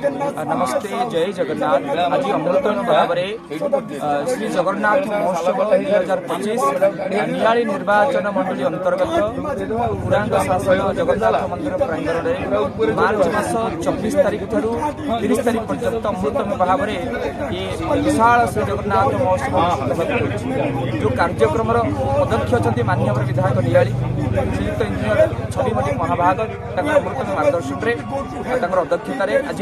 नमस्ते जय जगन्नाथ। आज अमृतन भाव श्री जगन्नाथ महोत्सव 2025 नियाली निर्वाचन मंडली अंतर्गत पुरांग शासन जगन्नाथ मंदिर प्रांगण में मार्च मास 24 तारीख ठारू 30 तारीख पर्यंत अमृतम भाव ये विशाल श्री जगन्नाथ महोत्सव जो कार्यक्रम अध्यक्ष अच्छा माननीय विधायक नियाली श्रीयुक्त इंजीनियर छविमती महाभाग अमृतम मार्गदर्शन में अध्यक्षतार आज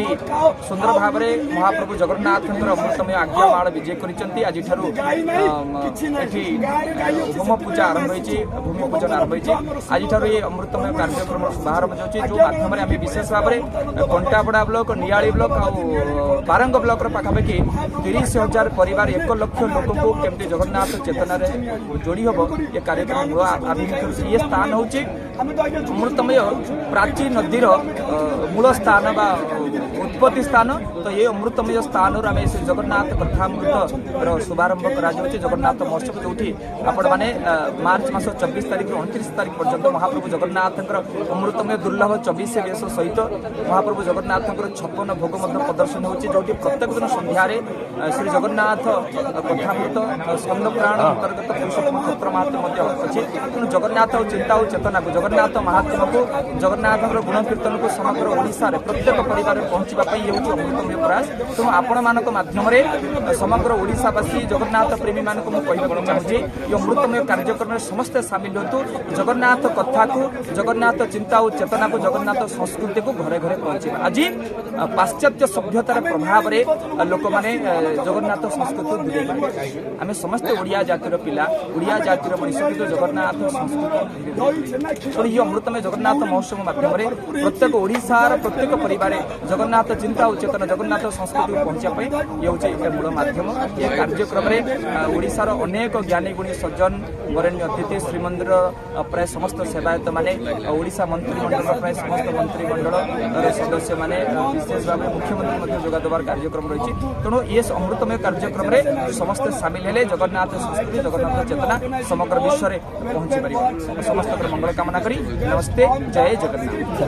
सुंदर भाव में महाप्रभु जगन्नाथ अमृतमय आज्ञामाल विजय कर होम पूजा आरंभ भूमि पूजन आरंभ आज ये अमृतमय कार्यक्रम शुभारंभ हो जो माध्यम आम विशेष भाव में कंटापड़ा ब्लॉक नियाली ब्लॉक और बारंग ब्लॉक पाखापाखि 30,000 परिवार 1 लाख लोक को केमती जगन्नाथ चेतन जोड़ी हम ये कार्यक्रम आभिमुख्य ये स्थान हूँ अमृतमय प्राची नदीर मूल स्थान बा उत्पत्ति स्थान। तो ये अमृतमय स्थान आम श्री जगन्नाथ कथामृत शुभारंभ कर जगन्नाथ महोत्सव जो आपण मैंने मार्च मास 24 तारीख 29 तारीख पर्यंत महाप्रभु जगन्नाथ अमृतमय दुर्लभ 24 वेश सहित महाप्रभु जगन्नाथ 56 भोग प्रदर्शन हो प्रत्येक दिन सन्धार श्री जगन्नाथ कथामृत स्कंद पुराण अंतर्गत पुरुषोत्तम क्षेत्र महात्म्य अच्छे तेणु जगन्नाथ चिंता और चेतना को जगन्नाथ महात्म्य को जगन्नाथ गुण कीर्तन को समग्र ओडिशा प्रत्येक परिवार पहुंचापी ये अमृतमय प्रयास। तेणु आपण मान मध्यम समग्र ओडिशावासी जगन्नाथ प्रेमी मान कहना चाहूँगी ये अमृतमय कार्यक्रम में समस्ते सामिल हो जगन्नाथ कथा को जगन्नाथ चिंता और चेतना को जगन्नाथ संस्कृति को घरे घरे पहुंचा। आज पाश्चात्य सभ्यतार प्रभाव में लोक मैंने जगन्नाथ संस्कृति दूरे आम समस्ते ओडिया जातिर पिला ओडिया जातिर मनुष्य किंतु जगन्नाथ संस्कृति तेणु ये अमृतमय जगन्नाथ महोत्सव माध्यम प्रत्येक ओडिशार प्रत्येक परिवार जगन्नाथ चिंता और चेतना जगन्नाथ संस्कृति को पहुंचापी ये हूँ मूल माध्यम। ये कार्यक्रम में ओडिशार अनेक ज्ञानी गुणी सज्जन वरेण्य अतिथि श्रीमंदिर प्राय समस्त सेवायत माने ओडिशा मंत्रिमंडल प्राय समस्त मंत्रिमंडल सदस्य माने विशेष भाव में मुख्यमंत्री जोगादेवार कार्यक्रम रही। तेणु ये अमृतमय कार्यक्रम में समस्ते सामिल हेले जगन्नाथ संस्कृति जगन्नाथ चेतना समग्र विश्व में पहुंची पार समस्त मंगल कामना करी नमस्ते जय जगन्नाथ।